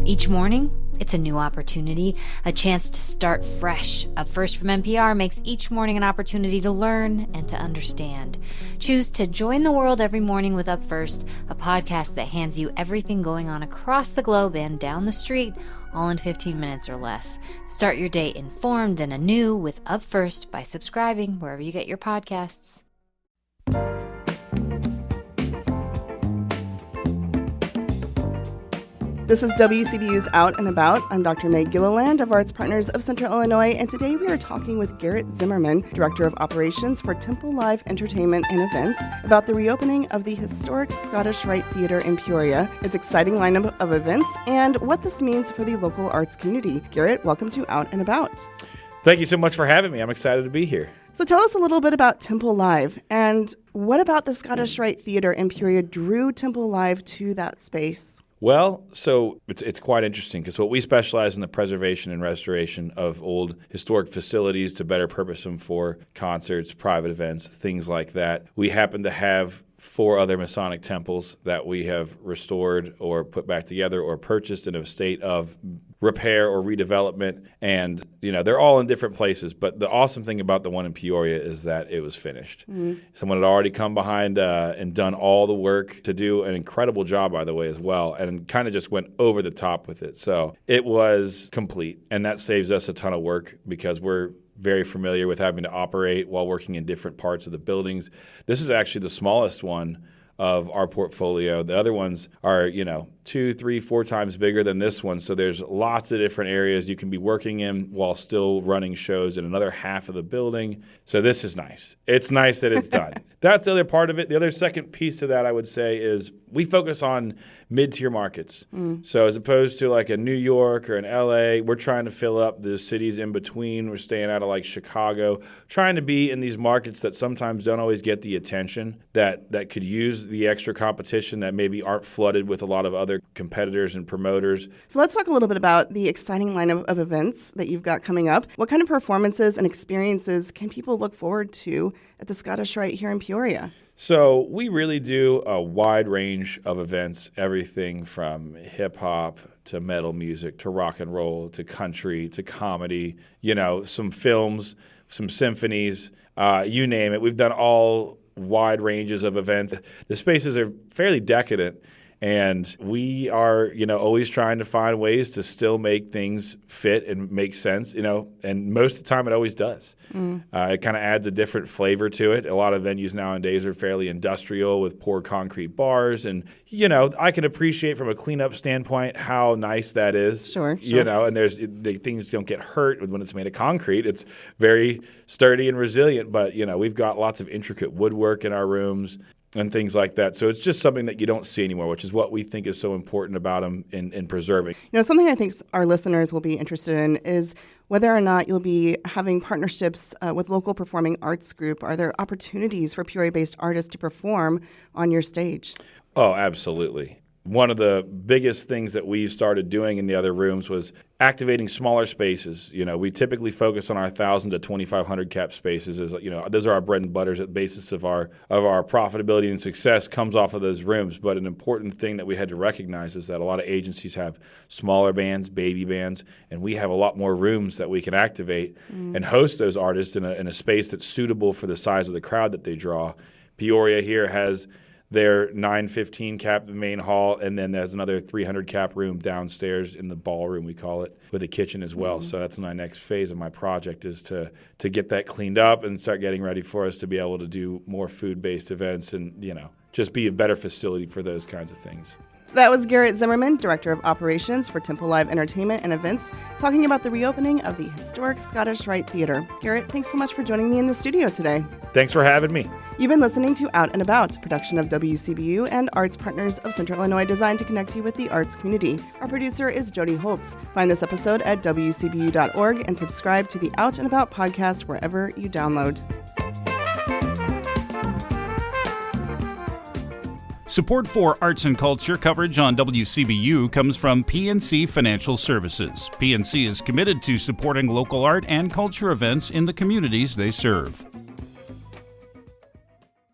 Each morning, it's a new opportunity, a chance to start fresh. Up First from NPR makes each morning an opportunity to learn and to understand. Choose to join the world every morning with Up First, a podcast that hands you everything going on across the globe and down the street, all in 15 minutes or less. Start your day informed and anew with Up First by subscribing wherever you get your podcasts. This is WCBU's Out and About. I'm Dr. May Gilliland of ArtsPartners of Central Illinois, and today we are talking with Garrett Zimmerman, Director of Operations for TempleLive Entertainment and Events, about the reopening of the historic Scottish Rite Theatre in Peoria, its exciting lineup of events, and what this means for the local arts community. Garrett, welcome to Out and About. Thank you so much for having me. I'm excited to be here. So tell us a little bit about TempleLive, and what about the Scottish Rite Theatre in Peoria drew TempleLive to that space? Well, so it's quite interesting because what we specialize in the preservation and restoration of old historic facilities to better purpose them for concerts, private events, things like that. We happen to have 4 other Masonic temples that we have restored or put back together or purchased in a state of repair or redevelopment. And, they're all in different places. But the awesome thing about the one in Peoria is that it was finished. Mm-hmm. Someone had already come behind and done all the work to do an incredible job, by the way, as well, and kind of just went over the top with it. So it was complete. And that saves us a ton of work because we're very familiar with having to operate while working in different parts of the buildings. This is actually the smallest one of our portfolio. The other ones are, 2, 3, 4 times bigger than this one. So there's lots of different areas you can be working in while still running shows in another half of the building. So this is nice. It's nice that it's done. That's the other part of it. The other second piece to that, I would say, is we focus on mid-tier markets. So as opposed to like a New York or an LA, we're trying to fill up the cities in between. We're staying out of like Chicago, trying to be in these markets that sometimes don't always get the attention that could use the extra competition that maybe aren't flooded with a lot of other competitors and promoters. So let's talk a little bit about the exciting lineup of events that you've got coming up. What kind of performances and experiences can people look forward to at the Scottish Rite here in Peoria? So we really do a wide range of events, everything from hip-hop to metal music to rock and roll to country to comedy, some films, some symphonies, you name it. We've done all wide ranges of events. The spaces are fairly decadent, and we are, always trying to find ways to still make things fit and make sense, and most of the time it always does. It kind of adds a different flavor to it. A lot of venues nowadays are fairly industrial with poor concrete bars, and, I can appreciate from a cleanup standpoint how nice that is. Sure. And things don't get hurt when it's made of concrete. It's very sturdy and resilient, but, we've got lots of intricate woodwork in our rooms and things like that. So it's just something that you don't see anymore, which is what we think is so important about them in preserving. Something I think our listeners will be interested in is whether or not you'll be having partnerships with local performing arts group. Are there opportunities for Peoria-based artists to perform on your stage? Oh, absolutely. One of the biggest things that we started doing in the other rooms was activating smaller spaces. We typically focus on our 1,000 to 2,500 cap spaces. Those are our bread and butters. The basis of our profitability and success comes off of those rooms. But an important thing that we had to recognize is that a lot of agencies have smaller bands, baby bands, and we have a lot more rooms that we can activate and host those artists in a space that's suitable for the size of the crowd that they draw. Peoria here has their 915 cap main hall, and then there's another 300 cap room downstairs in the ballroom, we call it, with a kitchen as well. So that's my next phase of my project is to get that cleaned up and start getting ready for us to be able to do more food-based events and, just be a better facility for those kinds of things. That was Garrett Zimmerman, Director of Operations for TempleLive Entertainment and Events, talking about the reopening of the historic Scottish Rite Theatre. Garrett, thanks so much for joining me in the studio today. Thanks for having me. You've been listening to Out and About, a production of WCBU and ArtsPartners of Central Illinois, designed to connect you with the arts community. Our producer is Jody Holtz. Find this episode at WCBU.org and subscribe to the Out and About podcast wherever you download. Support for arts and culture coverage on WCBU comes from PNC Financial Services. PNC is committed to supporting local art and culture events in the communities they serve.